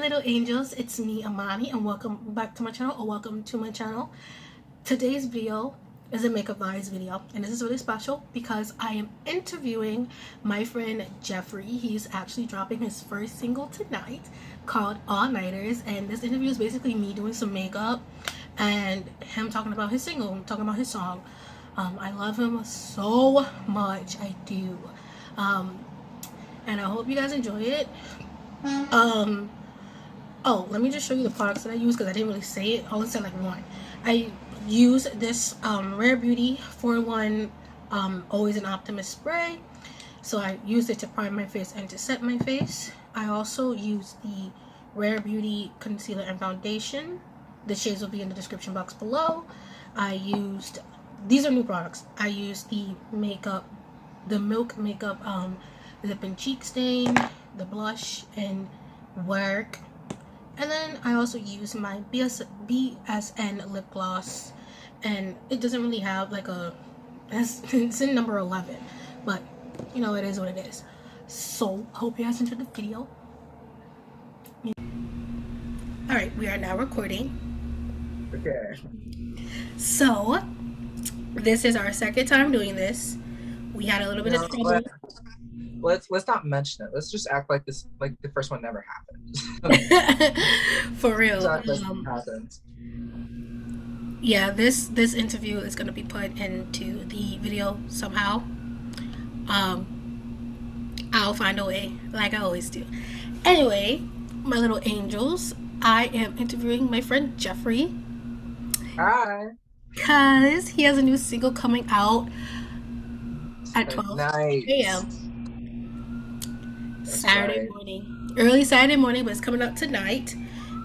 little angels, it's me, Imani, and welcome back to my channel, or welcome to my channel. Today's video is a Makeup Vibez video, and this is really special because I am interviewing my friend Jeffrey. He's actually dropping his first single tonight called All Nighters, and this interview is basically me doing some makeup and him talking about his single, talking about his song. I love him so much, I do. And I hope you guys enjoy it. Oh, let me just show you the products that I use because I didn't really say it. I only said like one. I use this Rare Beauty 4-in-1 Always an Optimist spray. So I use it to prime my face and to set my face. I also use the Rare Beauty concealer and foundation. The shades will be in the description box below. I used, these are new products. I used the Milk Makeup lip and cheek stain, the blush and work. And then I also use my BSN lip gloss, and it doesn't really have like it's in number 11, but you know, it is what it is. So I hope you guys enjoyed the video. Alright, we are now recording. Okay. So this is our second time doing this. We had a little bit of trouble. Let's not mention it. Let's just act like this, like the first one never happened. For real. Happened. Yeah, this interview is gonna be put into the video somehow. I'll find a way, like I always do. Anyway, my little angels, I am interviewing my friend Jeffrey. Hi. Because he has a new single coming out at 12 a.m. Saturday morning, early Saturday morning, but it's coming out tonight.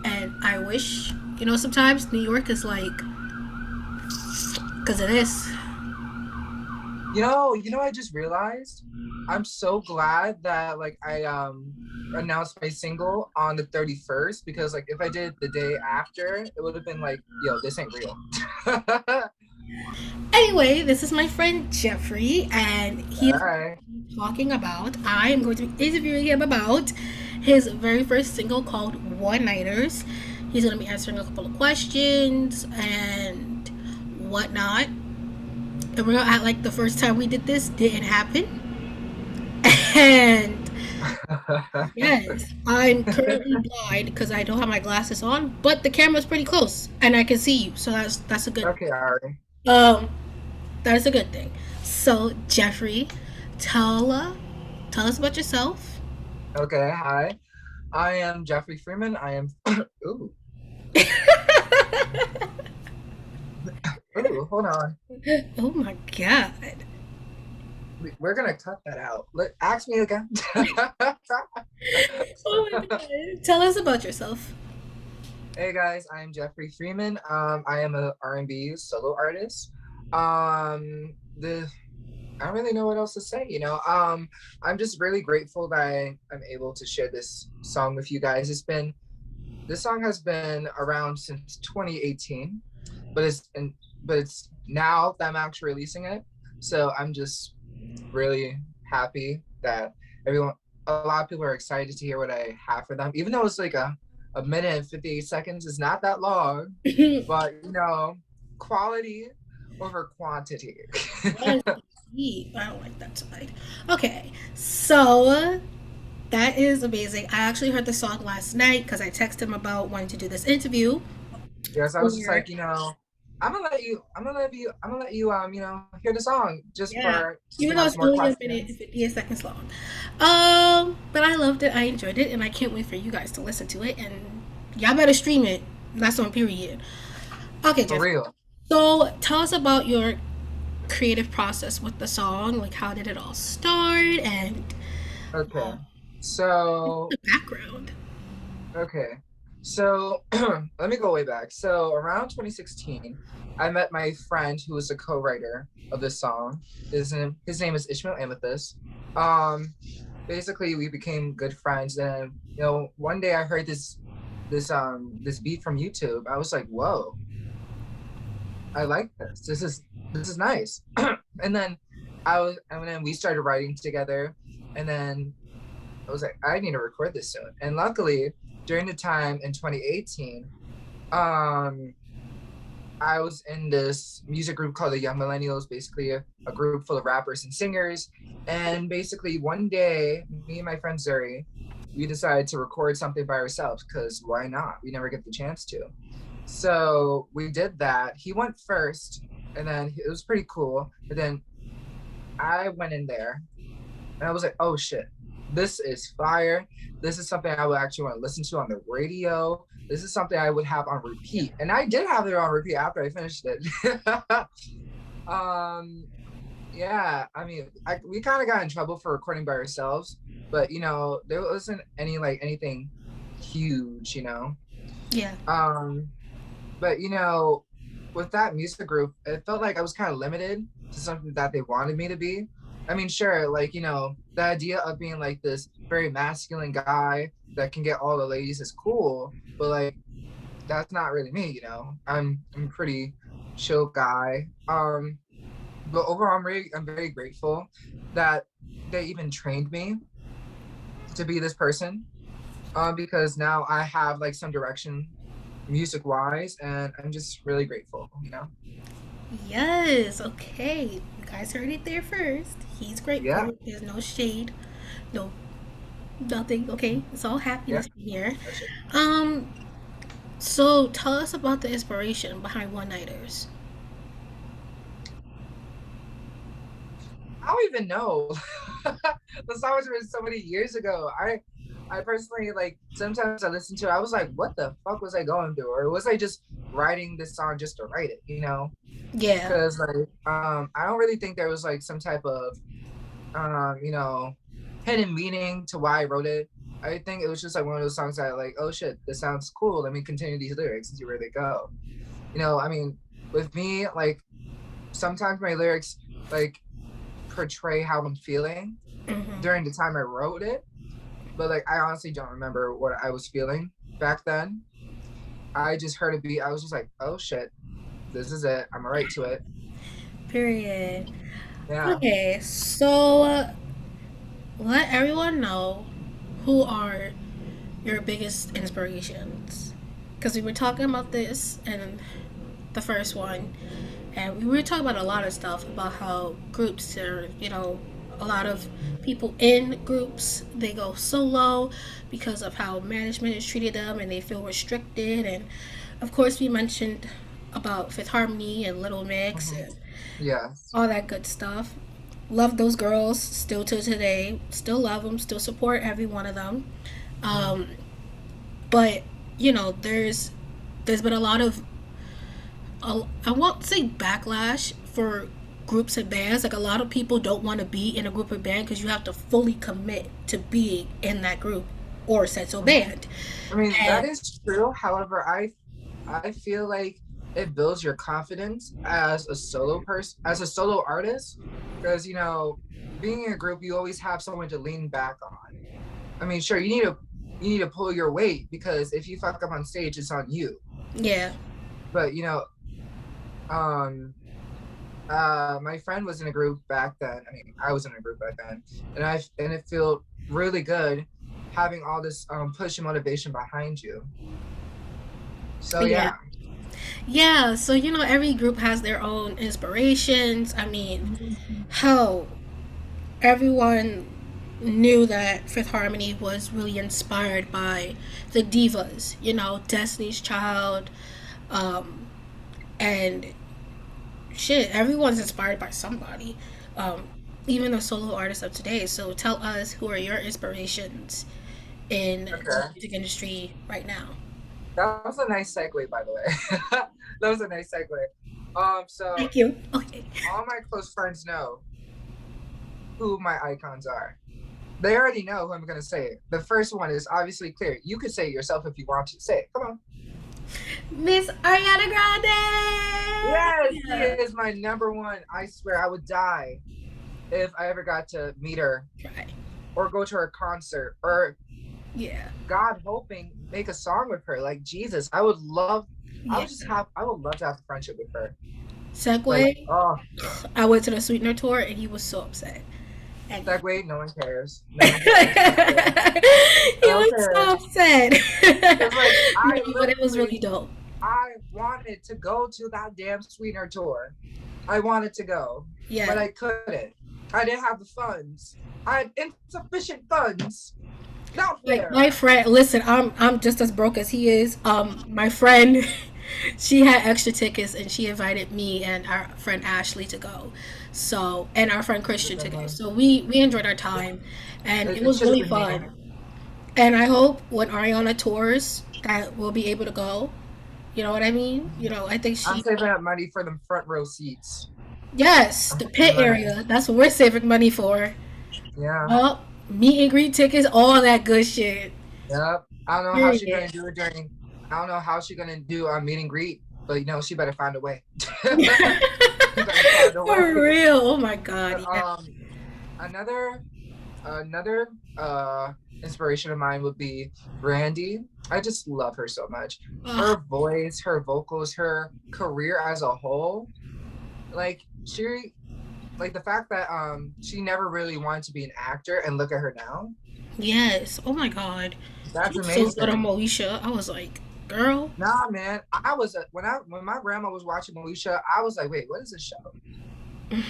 And I wish, you know, sometimes New York is like, because of this. You know, I just realized, I'm so glad that like I announced my single on the 31st, because like if I did the day after, it would have been like, yo, this ain't real. Anyway, this is my friend Jeffrey, and he's talking about, I am going to be interviewing him about his very first single called One Nighters. He's going to be answering a couple of questions and whatnot. And we're going to act like the first time we did this didn't happen. And yes, I'm currently blind because I don't have my glasses on, but the camera's pretty close and I can see you, so that's a good. Okay, Ari. That's a good thing. So Jeffrey, tell us about yourself. Okay, hi. I am Jeffrey Freeman. I am ooh. Ooh, hold on. Oh my god. We're gonna cut that out. Ask me again. Oh my god. Tell us about yourself. Hey guys, I am Jeffrey Freeman. I am a R&B solo artist. I don't really know what else to say, you know. I'm just really grateful that I'm able to share this song with you guys. This song has been around since 2018, but it's now that I'm actually releasing it. So I'm just really happy that a lot of people are excited to hear what I have for them, even though it's like a minute and 58 seconds is not that long, but you know, quality over quantity. I don't like that side. Okay, so that is amazing. I actually heard the song last night because I texted him about wanting to do this interview. Yes, I was just like, you know, I'm gonna let you, you know, hear the song just for even though it's only a minute and 58 seconds long. But I loved it. I enjoyed it, and I can't wait for you guys to listen to it. And y'all better stream it. That's on period. Okay, Jeff. For real. So tell us about your creative process with the song. Like, how did it all start? And okay, so the background. Okay, so let me go way back. So around 2016, I met my friend who was a co-writer of this song. His name is Ishmael Amethyst. Basically, we became good friends, and you know, one day I heard this beat from YouTube. I was like, whoa, I like this. This is nice. And then we started writing together, and then I was like, I need to record this soon. And luckily, during the time in 2018, um, I was in this music group called the Young Millennials, basically a group full of rappers and singers. And basically, one day, me and my friend Zuri, we decided to record something by ourselves because why not? We never get the chance to. So we did that. He went first, and then it was pretty cool. But then I went in there, and I was like, oh shit, this is fire. This is something I would actually want to listen to on the radio. This is something I would have on repeat. And I did have it on repeat after I finished it. um, yeah, I mean, we kind of got in trouble for recording by ourselves, but there wasn't anything huge, Yeah. Um, but with that music group, it felt like I was kind of limited to something that they wanted me to be. I mean, sure, the idea of being like this very masculine guy that can get all the ladies is cool, but like that's not really me. I'm a pretty chill guy. But overall I'm very grateful that they even trained me to be this person. Because now I have like some direction music wise, and I'm just really grateful. Yes. Okay. You guys heard it there first. He's Yeah, grateful. There's no shade. No, nothing. Okay. It's all yeah. happiness in here. That's it. Um. So tell us about the inspiration behind One Nighters. I don't even know. The song was written so many years ago. I personally like sometimes I listen to it, I was like, what the fuck was I going through? Or was I just writing this song just to write it? Yeah. Because like I don't really think there was like some type of hidden meaning to why I wrote it. I think it was just like one of those songs that like, oh shit, this sounds cool. Let me continue these lyrics and see where they go. I mean, with me, like sometimes my lyrics like portray how I'm feeling Hmm. during the time I wrote it, but like I honestly don't remember what I was feeling back then. I just heard a beat. I was just like, oh shit, this is it. I'm gonna write to it. Period. Yeah. Okay. So let everyone know who are your biggest inspirations. Because we were talking about this in the first one, and we were talking about a lot of stuff about how groups are, a lot of people in groups they go solo because of how management has treated them and they feel restricted. And of course, we mentioned about Fifth Harmony and Little Mix Hmm. and Yes. all that good stuff. Love those girls still to today. Still love them. Still support every one of them. Hmm. Um, but there's been a lot of I won't say backlash for groups and bands. Like a lot of people don't want to be in a group or band because you have to fully commit to being in that group or said so Hmm. band. I mean, that And is true. However, I feel like it builds your confidence as a solo person, as a solo artist, because being in a group, you always have someone to lean back on. I mean, sure, you need to pull your weight because if you fuck up on stage, it's on you. yeah, But um, my friend was in a group back then. I mean, I was in a group back then, and it felt really good having all this push and motivation behind you. So yeah, yeah. yeah. So every group has their own inspirations. I mean, Mhm. how everyone knew that Fifth Harmony was really inspired by the divas, Destiny's Child, um, and shit, everyone's inspired by somebody, um, even the solo artists of today. So tell us who are your inspirations in the Okay. music industry right now. That was a nice segue, by the way. That was a nice segue. So Thank you. Okay. all my close friends know who my icons are. They already know who I'm gonna say. The first one is obviously clear. You could say it yourself if you want to. Say it. Come on. Miss Ariana Yes, she Grande! is my number one. I swear I would die if I ever got to meet her Try. or go to her concert or Yeah. God hoping make a song with her. Like Jesus, I would love Yeah. I would love to have a friendship with her. Like, Segway. oh I went to the Sweetener tour and he was so upset. And Like, wait, no one cares. he No one cares. No one cares. No one was so cares. upset. Because like No, I but it was literally really dope. I wanted to go to that damn Sweetener tour. I wanted to go, but Yeah. I couldn't. I didn't have the funds. I had insufficient funds. Not Like fair. my friend, listen, I'm just as broke as he is. My friend, she had extra tickets and she invited me and our friend Ashley to go. So and our friend Christian to go. So we enjoyed our time, and it It was should have really been me. fun. And I hope when Ariana tours that we'll be able to go. You know what I mean? You know, I think I'm she. saving up money for them front row seats. Yes, I'm the saving pit money. area. That's what we're saving money for. Yeah. Oh, meet and greet tickets, all that good shit. Yep. I don't know how she's gonna Period. do it during. I don't know how she's gonna do a meet and greet, but she better find a way. She better find a way. For real. Oh my god. Yeah. Another another inspiration of mine would be Brandy. I just love her so much. Ugh, Her voice, her vocals, her career as a whole. Like she like the fact that she never really wanted to be an actor, and look at her now. yes. Oh my god. That's She's so good on amazing. Moesha. I was like, girl. Nah, man. I was when my grandma was watching Moesha, I was like, wait, what is this show?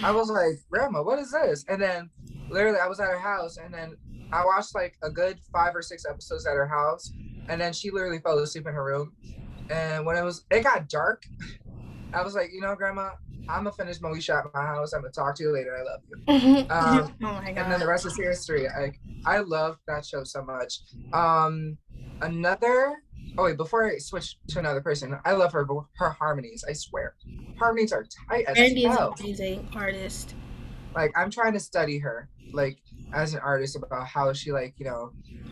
I was like, grandma, what is this? And then literally I was at her house, and then I watched like a good 5 or 6 episodes at her house, and then she literally fell asleep in her room. And when it got dark, I was like, grandma, I'm gonna finish Moesha at my house. I'm gonna talk to you later. I love Oh you. my And then god. the rest is history. I love that show so much. Another. Oh wait, before I switch to another person, I love her harmonies. I swear, harmonies are tight as Brandy is an hell. amazing artist. Like I'm trying to study her, like as an artist, about how she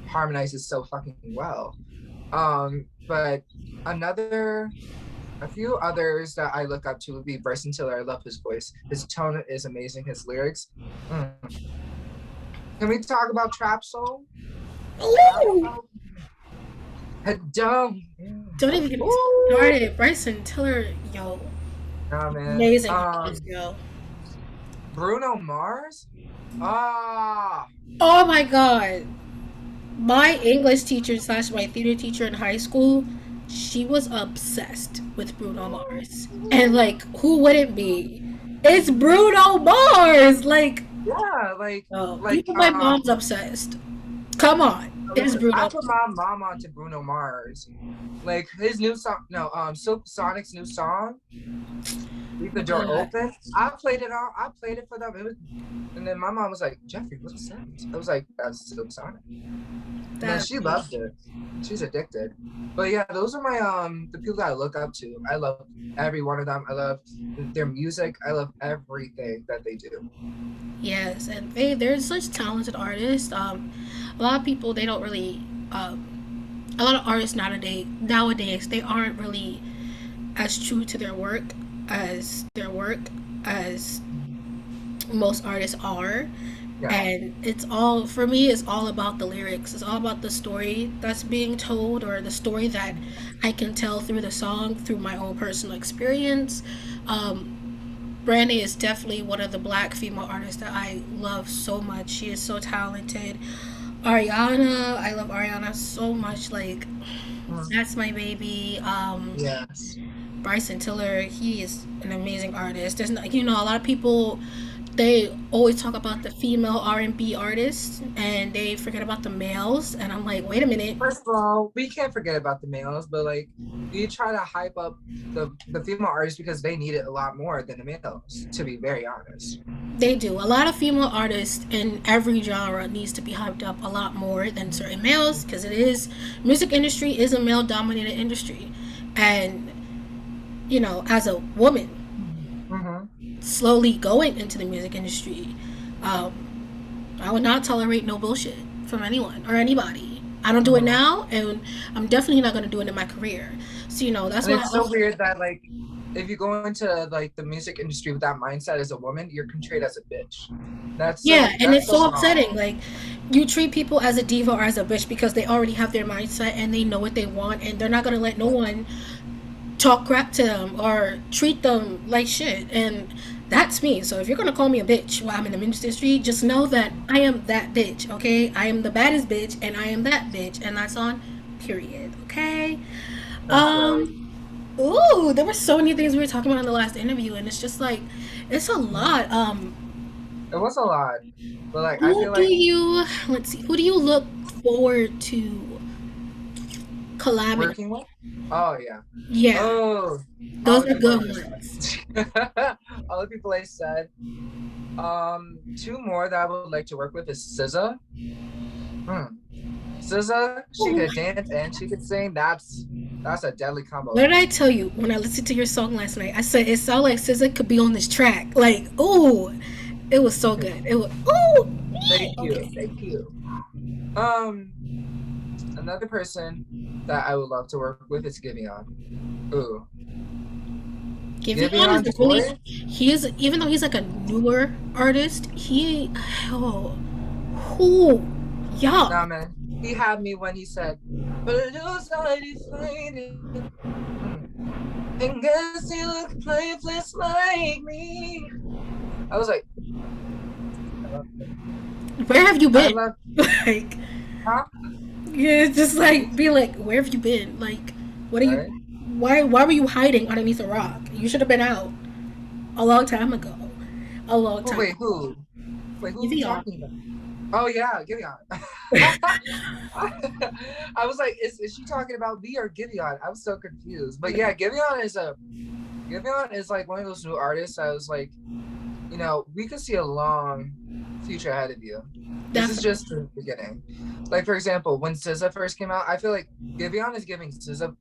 harmonizes so fucking well. But another a few others that I look up to would be Bryson Tiller. I love his voice. His tone is amazing. His lyrics. Mm. Can we talk about trap soul? Trap Ooh! soul. Dumb. Don't even get me Ooh. started. Bryson Tiller, yo, Nah, man. amazing artist, yo. Bruno Mars. Ah. Oh my god. My English teacher slash my theater teacher in high school, she was obsessed with Bruno Mars. And like, who wouldn't be? It's Bruno Mars! Like, Yeah, oh, like even my mom's obsessed. Come on. It's listen, I Bruno. put my mom on to Bruno Mars. Like his new song, no, Silk Sonic's new song, Leave the Door God, Open. I played it for them. And then my mom was like, Jeffrey, what's that? I was like, that's Silk Sonic. And then that she loved it. She's addicted. But yeah, those are my the people that I look up to. I love every one of them. I love their music. I love everything that they do. yes, and they're such talented artists. A lot of people they don't really a lot of artists nowadays they aren't really as true to their work as most artists are. Yeah. And it's all for me it's all about the lyrics. It's all about the story that's being told, or the story that I can tell through the song, through my own personal experience. Brandy is definitely one of the black female artists that I love so much. She is so talented. Ariana, I love Ariana so much. Like, Mm, that's my baby. yes. Bryson Tiller, he is an amazing artist. There's not, a lot of people they always talk about the female R&B artists and they forget about the males. And I'm like, wait a minute, First of all, we can't forget about the males, but we try to hype up the female artists because they need it a lot more than the males, to be very honest. they do. A lot of female artists in every genre needs to be hyped up a lot more than certain males because it is music industry is a male dominated industry, and as a woman Mm-hmm. slowly going into the music industry, I would not tolerate no bullshit from anyone or anybody. I don't do it Mm-hmm. now, and I'm definitely not going to do it in my career. So that's And why. it's so weird that if you go into the music industry with that mindset as a woman, you're portrayed as a bitch. Yeah, and That's it's so so wrong. upsetting. Like, you treat people as a diva or as a bitch because they already have their mindset and they know what they want, and they're not going to let no one talk crap to them or treat them like shit. And That's me. So if you're gonna call me a bitch while I'm in the industry, just know that I am that bitch, okay? I am the baddest bitch and I am that bitch, and that's on period, okay? That's right. Ooh, there were so many things we were talking about in the last interview, and it's just like it's a Mhm. lot. It was a lot, but like I Who feel do like you let's see, who do you look forward to collabing? working with. Oh yeah. Yeah, Oh, all those the are people I good just ones. said. All the people I said. Two more that I would like to work with is SZA. Hmm. SZA, she Ooh. could dance and she could sing. That's a deadly What combo. did I tell you when I listened to your song last night? I said it sounded like SZA could be on this track. Like, ooh, it was so good. It was ooh, Thank you, okay. thank you. Um, Another person that I would love to work with is Giveon. Ooh, Giveon is Giveon's a really voice. he is even though he's like a newer artist, he oh who yeah. Nah, man, he had me when he said, "But it was I defined it. Mm. And guess you look placeless like me." I was like, I love it. Where have you I been? love, Like huh? yeah, it's just Repeat, like be like, where have you been? Like what are you right? why were you hiding underneath a rock? You should have been out a long time ago. A long Oh time wait, ago. who? Wait, who are we Giveon. talking about? Oh yeah, Giveon. I was like, is she talking about me or Giveon? I was so confused. But yeah, Giveon is like one of those new artists. I was like, we could see a long future ahead of you. This is Definitely. just the beginning. Like for example, when SZA first came out, I feel like Giveon is giving SZA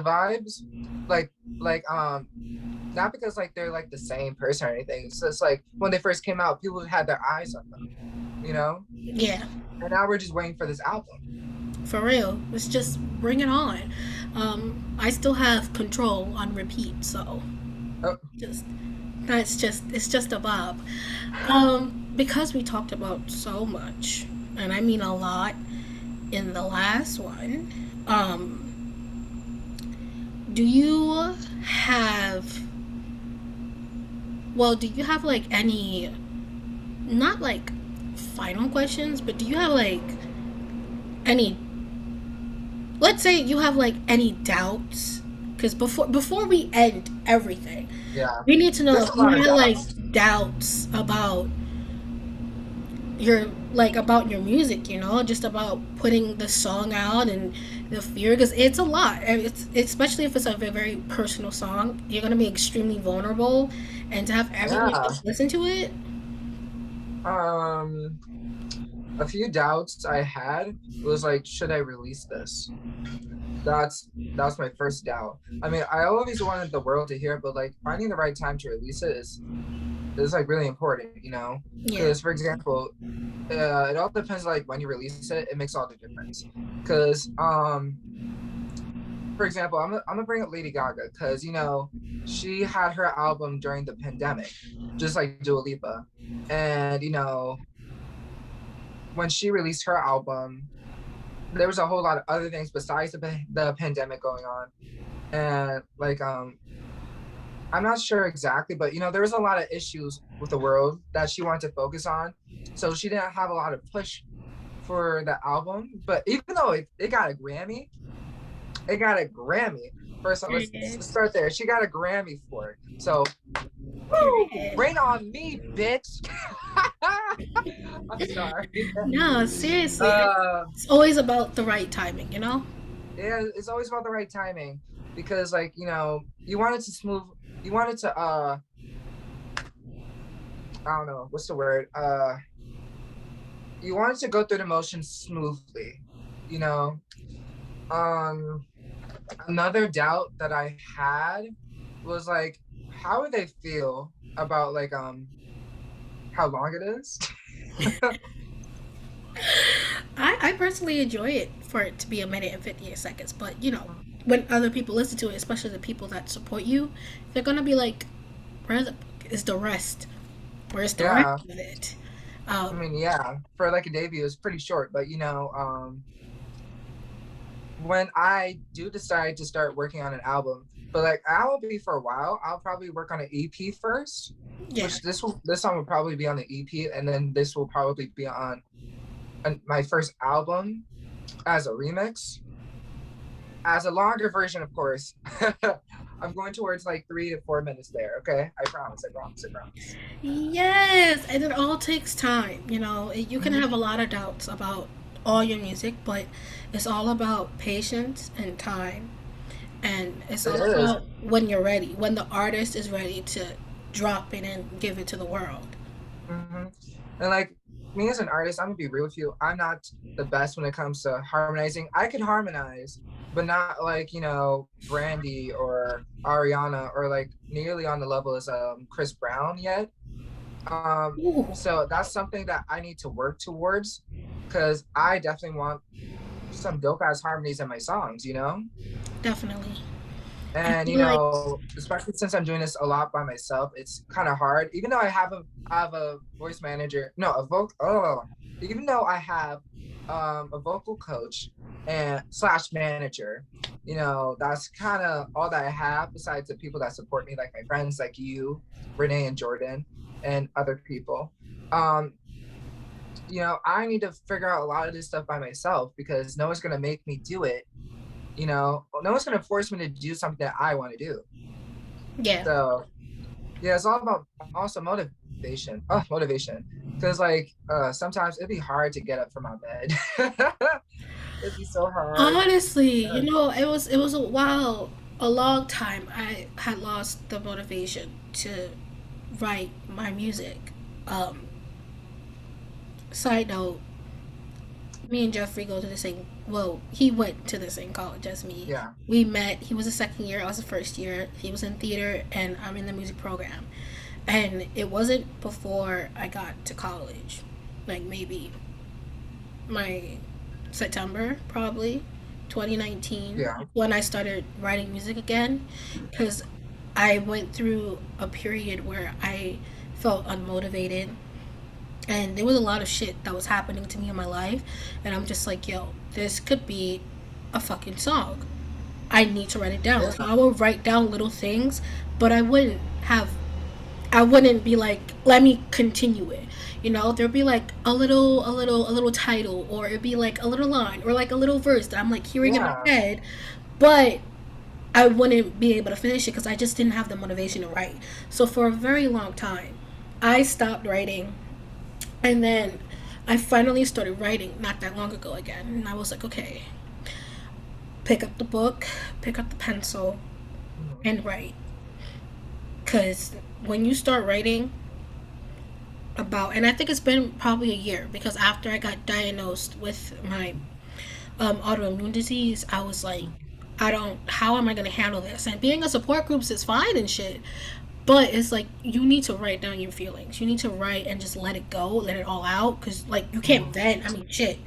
vibes, like like not because like they're like the same person or anything. It's just like when they first came out, people had their eyes on them, you know. Yeah. And now we're just waiting for this album. For real. Let's just bring it on. I still have control on repeat, so Oh, just it's just a bob. Because we talked about so much, and I mean a lot in the last one. Do you have do you have like any not like final questions, but do you have like any let's say you have like any doubts because before we end everything yeah. we need to know There's if a you lot of had like doubts. doubts your about your music, just about putting the song out and the fear because it's a lot and it's especially if it's a very personal song you're going to be extremely vulnerable and to have everyone Yeah. else listen to it. Um, a few doubts I had was like, should I release this? That's my first doubt. I mean, I always wanted the world to hear it, but like finding the right time to release it is like really important, you know? Yeah. Because for example, it all depends like when you release it, it makes all the difference. Because for example, I'm gonna bring up Lady Gaga because she had her album during the pandemic, just like Dua Lipa, and when she released her album, there was a whole lot of other things besides the pandemic going on, and like I'm not sure exactly, but there was a lot of issues with the world that she wanted to focus on, so she didn't have a lot of push for the album. But even though it got a Grammy, it got a Grammy. First, let's Period. start there. She got a Grammy for it. So, woo, Period. rain on me, bitch. I'm sorry. No, seriously, Uh, it's always about the right timing. yeah, it's always about the right timing because, like, you want it to smooth. You want it to I don't know what's the word. You want it to go through the motions smoothly. You know. Um, Another doubt that I had was like, how would they feel about like how long it is? I personally enjoy it for it to be a minute and 58 seconds, but when other people listen to it, especially the people that support you, they're gonna be like, "Where is the rest? Where's the rest Yeah, of it?" I Um, mean, yeah, for like a debut, it's pretty short, but when I do decide to start working on an album, but like I will be for a while. I'll probably work on an EP first, Yeah. which this song will probably be on the EP, and then this will probably be on my first album as a remix, as a longer version, of course. I'm going towards like 3 to 4 minutes there. Okay, I promise. I promise. I promise. Yes, and it all takes time. You know, you can Mhm. have a lot of doubts about all your music, but it's all about patience and time. And it's It all is. about when you're ready, when the artist is ready to drop it and give it to the world. Hmm. And like me as an artist, I'm gonna be real with you. I'm not the best when it comes to harmonizing. I can harmonize, but not like Brandy or Ariana or like nearly on the level as Chris Brown yet. Um, Ooh, so that's something that I need to work towards because I definitely want some dope ass harmonies in my songs, you know? definitely. I And feel like, especially since I'm doing this a lot by myself, it's kind of hard. Even though I have a voice manager, no, a vocal. Oh, even though I have a vocal coach and slash manager, that's kind of all that I have. Besides the people that support me, like my friends, like you, Renee and Jordan, and other people. Um, I need to figure out a lot of this stuff by myself because no one's gonna make me do it. No one's gonna force me to do something that I want to do. yeah. So yeah, it's all about also motivation. Oh, motivation. Because like sometimes it'd be hard to get up from my bed. It'd be so hard. Honestly, Yeah. it was a while, a long time. I had lost the motivation to write my music. Um, Side note: me and Jeffrey go to the same. Well, he went to the same college as me. Yeah. We met. He was a second year. I was a first year. He was in theater, and I'm in the music program. And it wasn't before I got to college, like maybe my September, probably 2019, Yeah. when I started writing music again, because I went through a period where I felt unmotivated, and there was a lot of shit that was happening to me in my life, and I'm just like, yo, this could be a fucking song. I need to write it down. So Yeah. I would write down little things, but I wouldn't be like, let me continue it. There'd be like a little title, or it'd be like a little line, or like a little verse that I'm like hearing in my Yeah. head, but I wouldn't be able to finish it because I just didn't have the motivation to write. So for a very long time, I stopped writing, and then I finally started writing not that long ago again, and I was like, okay, pick up the book, pick up the pencil, Mhm. and write. Because when you start writing, and I think it's been probably a year, because after I got diagnosed with my autoimmune disease, I was like, how am I going to handle this? And being a support group is fine and shit, but it's like you need to write down your feelings. You need to write and just let it go, let it all out, because like you can't Mhm. vent. I mean, shit.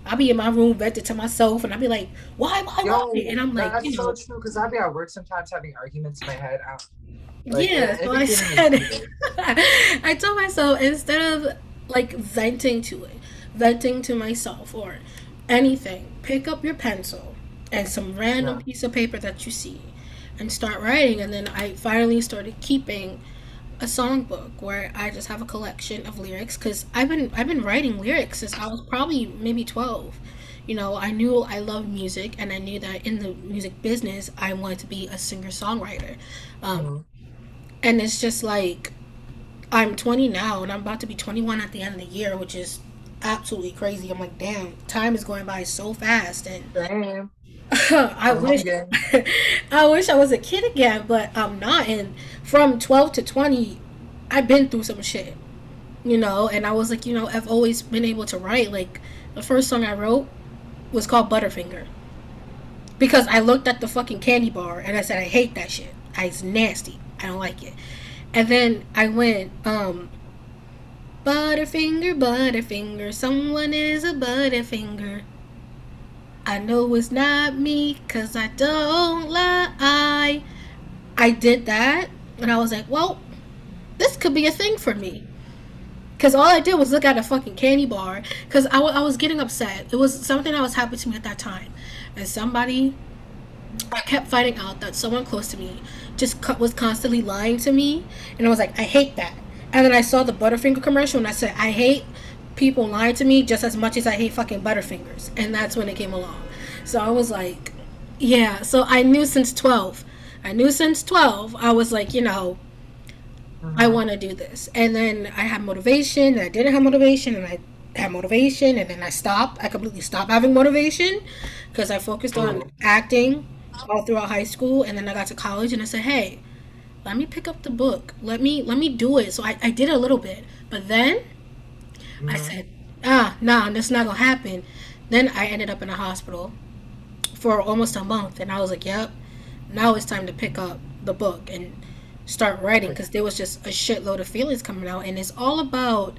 I'll be in my room venting to myself, and I'll be like, why? Yo, And I'm like, that's so true because I'd be at work sometimes having arguments in my head. Like yeah. it So be I getting me said, heated. I told myself, instead of like venting to it, venting to myself or anything, pick up your pencil and some random Yeah. piece of paper that you see and start writing. And then I finally started keeping a songbook where I just have a collection of lyrics, because I've been writing lyrics since I was probably maybe 12. I knew I loved music, and I knew that in the music business I wanted to be a singer songwriter. Um, Mhm. and it's just like, I'm 20 now, and I'm about to be 21 at the end of the year, which is absolutely crazy. I'm like, damn, time is going by so fast, and Same. I I'm wish, hungry. I wish I was a kid again, but I'm not. And from 12 to 20, I've been through some shit, and I was like, I've always been able to write. Like, the first song I wrote was called Butterfinger, because I looked at the fucking candy bar and I said, I hate that shit. It's nasty. I don't like it. And then I went, Butterfinger, Butterfinger, someone is a Butterfinger. I know it's not me, cause I don't lie. I did that, and I was like, well, this could be a thing for me. Because all I did was look at a fucking candy bar, because I was getting upset. It was something that was happening to me at that time. And somebody I kept finding out that someone close to me just was constantly lying to me, and I was like, I hate that. And then I saw the Butterfinger commercial, and I said, I hate people lying to me just as much as I hate fucking Butterfingers. And that's when it came along. So I was like, yeah. So I knew since 12. I knew since 12. I was like, I Mm-hmm. want to do this. And then I had motivation, and I didn't have motivation, and I had motivation, and then I stopped. I completely stopped having motivation because I focused on Ooh. acting all throughout high school, and then I got to college, and I said, hey, let me pick up the book. Let me do it. So I did a little bit, but then I Mm-hmm. said, nah, that's not gonna happen. Then I ended up in a hospital for almost a month, and I was like, yep, now it's time to pick up the book and start writing because there was just a shitload of feelings coming out, and it's all about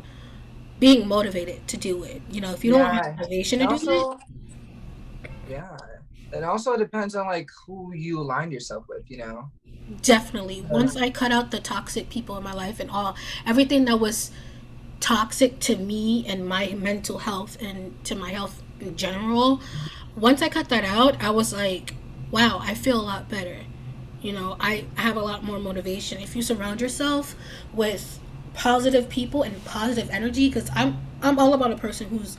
being motivated to do it. If you don't have Yeah. motivation And to do it, also, yeah. And also it depends on like who you align yourself with, you know? definitely. Uh, Once I cut out the toxic people in my life and everything that was toxic to me and my mental health and to my health in general, once I cut that out, I was like, wow, I feel a lot better. I have a lot more motivation. If you surround yourself with positive people and positive energy, because I'm all about a person who's,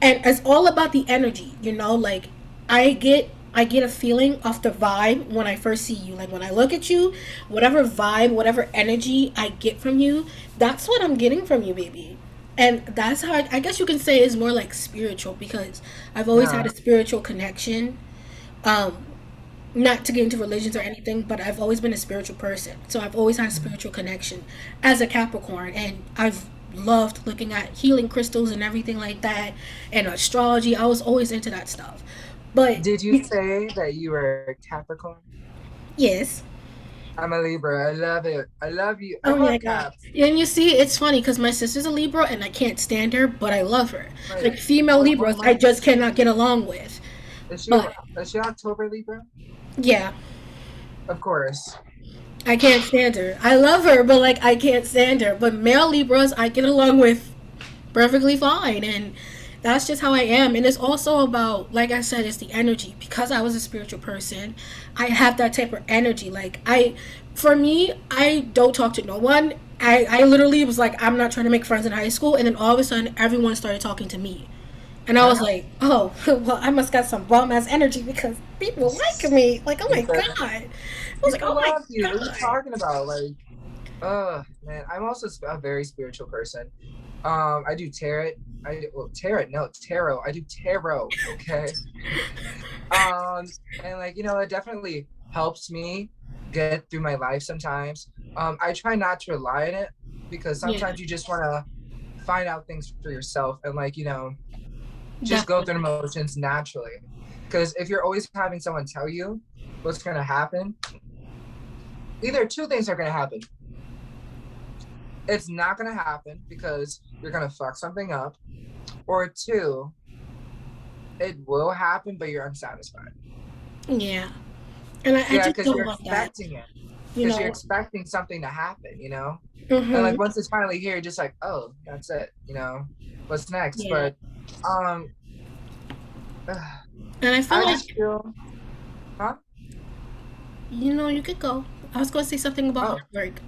and it's all about the energy, like I get a feeling off the vibe when I first see you. Like when I look at you, whatever vibe, whatever energy I get from you, that's what I'm getting from you, baby. And that's how I guess you can say is more like spiritual because I've always had yeah. a spiritual connection. Um, Not to get into religions or anything, but I've always been a spiritual person. So I've always had a spiritual connection as a Capricorn. And I've loved looking at healing crystals and everything like that and astrology. I was always into that stuff. But Did you say that you were Capricorn? yes. I'm a Libra. I love it. I love you. I Oh my love god. Caps. And you see, it's funny because my sister's a Libra and I can't stand her, but I love her. Wait, Like female what Libras, I month just cannot get along with. is she? But Is she October Libra? yeah, Of course. I can't stand her. I love her, but like I can't stand her. But male Libras, I get along with perfectly fine, and that's just how I am. And it's also about, like I said, it's the energy. Because I was a spiritual person, I have that type of energy. For me, I don't talk to no one. I literally was like, I'm not trying to make friends in high school, and then all of a sudden, everyone started talking to me. And I was like, oh, well, I must got some bomb ass energy because people like me. Like, oh my god. I was like, People oh my love you. What are you god. talking about? Like, man, I'm also a very spiritual person. I do tarot. Well, tarot, no, tarot. I do tarot. Okay. And like, it definitely helps me get through my life sometimes. I try not to rely on it because Yeah, sometimes you just want to find out things for yourself and like, just go through the definitely. motions naturally. Because if you're always having someone tell you what's going to happen, either two things are going to happen. It's not going to happen because you're going to fuck something up, or two, it will happen, but you're unsatisfied. Yeah. And I Yeah, just because don't you're want that. expecting it, You because you're know? expecting something to happen. And Mm-hmm. like once it's finally here, you're just like, oh, that's it. What's next? Yeah. But um, And I feel I like, just feel, huh? you could go. I was going to say something about Oh, hard work.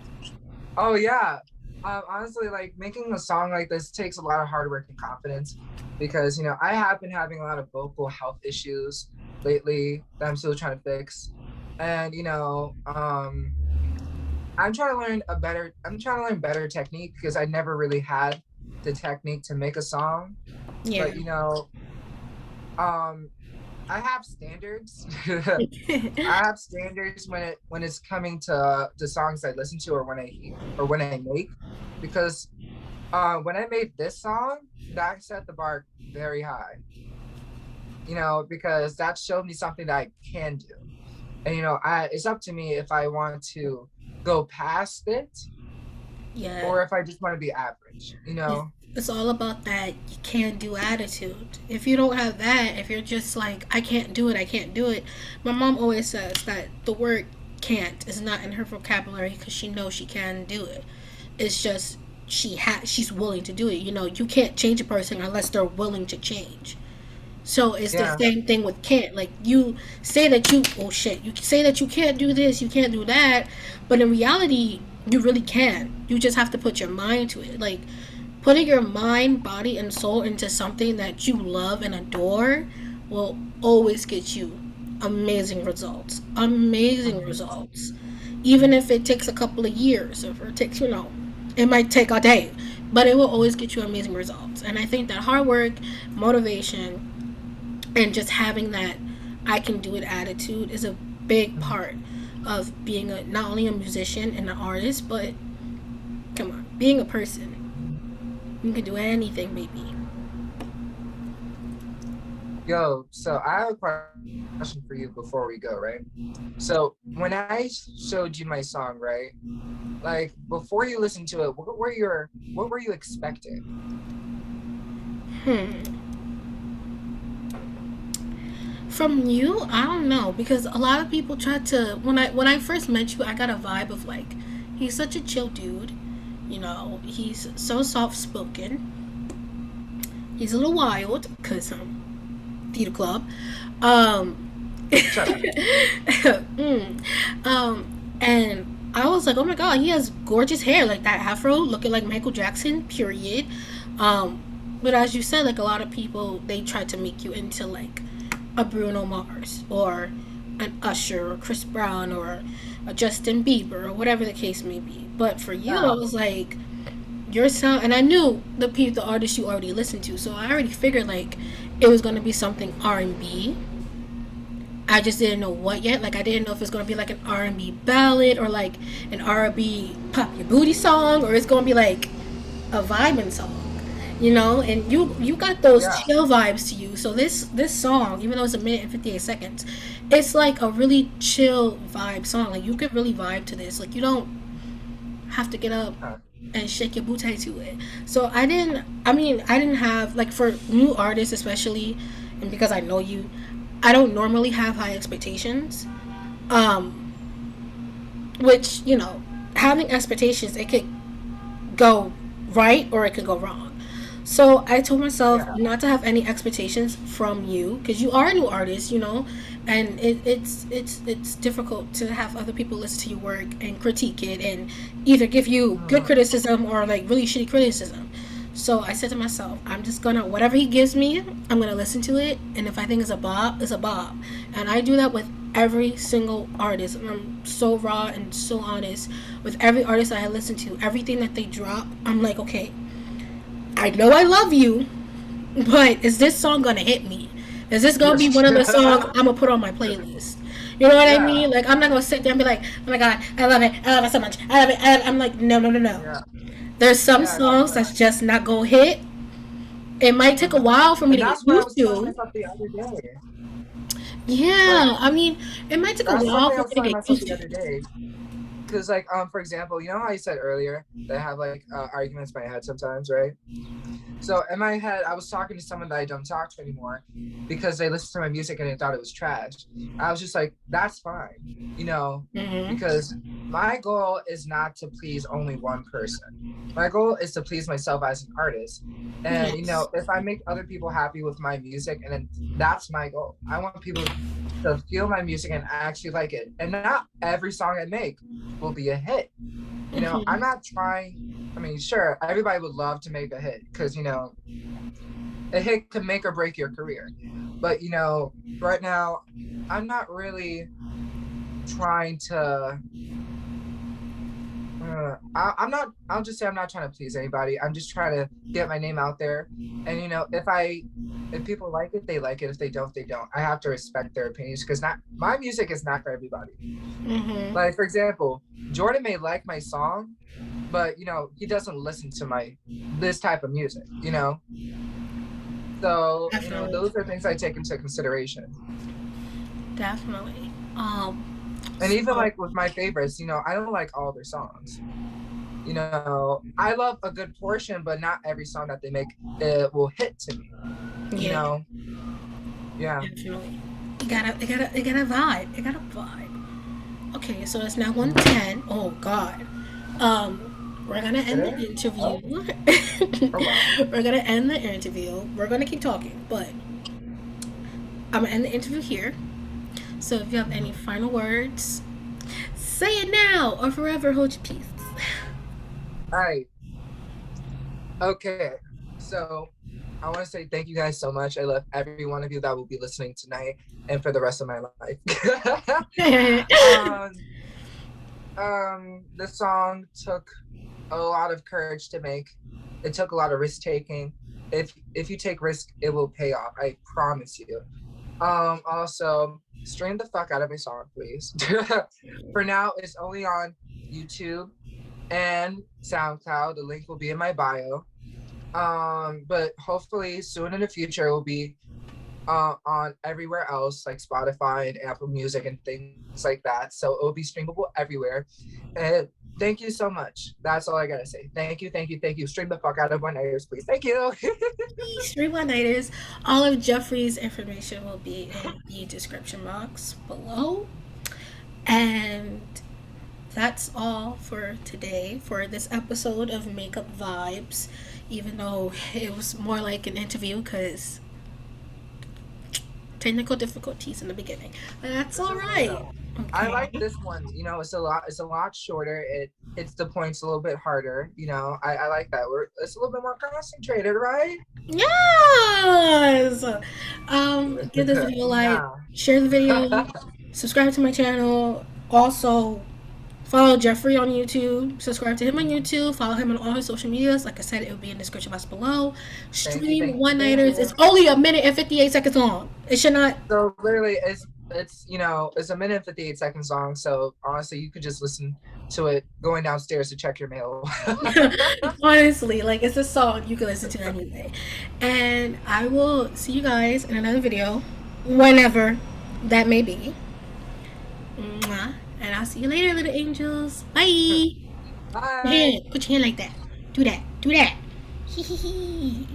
oh yeah. Honestly, like making a song like this takes a lot of hard work and confidence because I have been having a lot of vocal health issues lately that I'm still trying to fix, and I'm trying to learn better technique because I never really had the technique to make a song, Yeah. but um, I have standards. I have standards when it's coming to the songs I listen to or when I make, because when I made this song, that set the bar very high. Because that showed me something that I can do, and it's up to me if I want to go past it Yeah. or if I just want to be average. It's all about that you can't do attitude. If you don't have that, if you're just like, I can't do it, I can't do it. My mom always says that the word can't is not in her vocabulary because she knows she can do it. It's just she's willing to do it. You can't change a person unless they're willing to change. So it's the Yeah. same thing with can't. Like you say that you oh shit, you say that you can't do this, you can't do that, but in reality, you really can. You just have to put your mind to it. Like putting your mind, body, and soul into something that you love and adore will always get you amazing results. Amazing Mhm. results. Even if it takes a couple of years, if it takes, it might take a day, but it will always get you amazing results. And I think that hard work, motivation, and just having that I can do it attitude is a big Mhm. part of being not only a musician and an artist, but come on, being a person. You can do anything, baby. Yo, so I have a question for you before we go, right? So when I showed you my song, right? Like before you listened to it, what were you expecting? Hmm. From you, I don't know because a lot of people try to when I first met you, I got a vibe of like he's such a chill dude. He's so soft spoken. He's a little wild because theater club. Um, Shut up. and I was like, oh my god, he has gorgeous hair, like that afro, looking like Michael Jackson. Period. But as you said, like a lot of people, they try to make you into like a Bruno Mars or an Usher or Chris Brown or a Justin Bieber or whatever the case may be. But for you, I Yeah. was like, your sound, and I knew the artists you already listened to, so I already figured like it was gonna be something R&B. I just didn't know what yet. Like I didn't know if it's gonna be like an R&B ballad or like an R&B pop your booty song, or it's gonna be like a vibing song. And you got those Yeah. chill vibes to you. So this song, even though it's a minute and 58 seconds, it's like a really chill vibe song. Like you could really vibe to this. Like you don't have to get up Yeah. and shake your booty to it. So I didn't have like for new artists especially, and because I know you, I don't normally have high expectations. Um, which having expectations, it could go right or it could go wrong. So I told myself Yeah. not to have any expectations from you because you are a new artist, and it's difficult to have other people listen to your work and critique it and either give you good Mhm. criticism or like really shitty criticism. So I said to myself, I'm just gonna whatever he gives me, I'm gonna listen to it, and if I think it's a bob, it's a bob, and I do that with every single artist. And I'm so raw and so honest with every artist I listen to. Everything that they drop, I'm like, okay, I know I love you, but is this song gonna hit me? Is this gonna be Yes. one of the songs I'm gonna put on my playlist? You know what I Yeah. mean? Like I'm not gonna sit there and be like, oh my god, I love it, I love it so much, I love it. I'm like, no, no, no, no. Yeah. There's some Yeah. No. songs that's just not gonna hit. It might take a Mhm. while for me And to get that's what I used was telling to. myself the other day. Like Yeah, I mean, it might take a that's while something I for was me to telling get myself used the to. other day. Because like for example, you know how I said earlier that I have like arguments in my head sometimes, right? So in my head, I was talking to someone that I don't talk to anymore because they listened to my music and they thought it was trash. I was just like, that's fine, you know, Mm-hmm. because my goal is not to please only one person. My goal is to please myself as an artist. And Yes. if I make other people happy with my music, and then that's my goal. I want people to feel my music and actually like it. And not every song I make will be a hit. I'm Mm-hmm. not trying. I mean, sure, everybody would love to make a hit because, a hit can make or break your career. But, right now, I'm not really trying to. I'm not. I'll just say I'm not trying to please anybody. I'm just trying to get my name out there. And if people like it, they like it. If they don't, they don't. I have to respect their opinions because not my music is not for everybody. Mm-hmm. Like for example, Jordan may like my song, but he doesn't listen to my this type of music. So Definitely. those are things I take into consideration. Definitely. And even So like with my favorites, I don't like all their songs. I love a good portion, but not every song that they make it will hit to me. You yeah, know, yeah. definitely. It got a vibe. It got a vibe. Okay, so it's now 1:10. Oh God. We're gonna Did end the it? interview. Oh, oh wow. We're gonna end the interview. We're gonna keep talking, but I'm gonna end the interview here. So if you have any final words, say it now or forever hold your peace. All right. Okay. So I want to say thank you guys so much. I love every one of you that will be listening tonight and for the rest of my life. The song took a lot of courage to make. It took a lot of risk taking. If you take risk, it will pay off. I promise you. Also, stream the fuck out of my song, please. For now, it's only on YouTube and SoundCloud. The link will be in my bio. But hopefully soon in the future it will be on everywhere else like Spotify and Apple Music and things like that. So it will be streamable everywhere. And thank you so much. That's all I gotta say. Thank you, thank you, thank you. Stream the fuck out of One Nighters, please. Thank you. Stream One Nighters. All of Jeffrey's information will be in the description box below. And that's all for today for this episode of Makeup Vibes. Even though it was more like an interview because technical difficulties in the beginning, but that's all right. Okay. I like this one. You know, it's a lot shorter. It hits the points a little bit harder. You know, I like that. It's a little bit more concentrated, right? Yes. Give this video a like, share the video, subscribe to my channel. Also, follow Jeffrey on YouTube. Subscribe to him on YouTube. Follow him on all his social medias. Like I said, it will be in the description box below. Stream One Nighters. It's only a minute and 58 seconds long. It should not. So literally, it's you know, it's a minute and 58 seconds long. So honestly, you could just listen to it going downstairs to check your mail. Honestly, like it's a song you can listen to anyway. And I will see you guys in another video, whenever that may be. Mwah. And I'll see you later, little angels. Bye. Bye. Put your hand like that. Do that. Do that. Hee hee hee.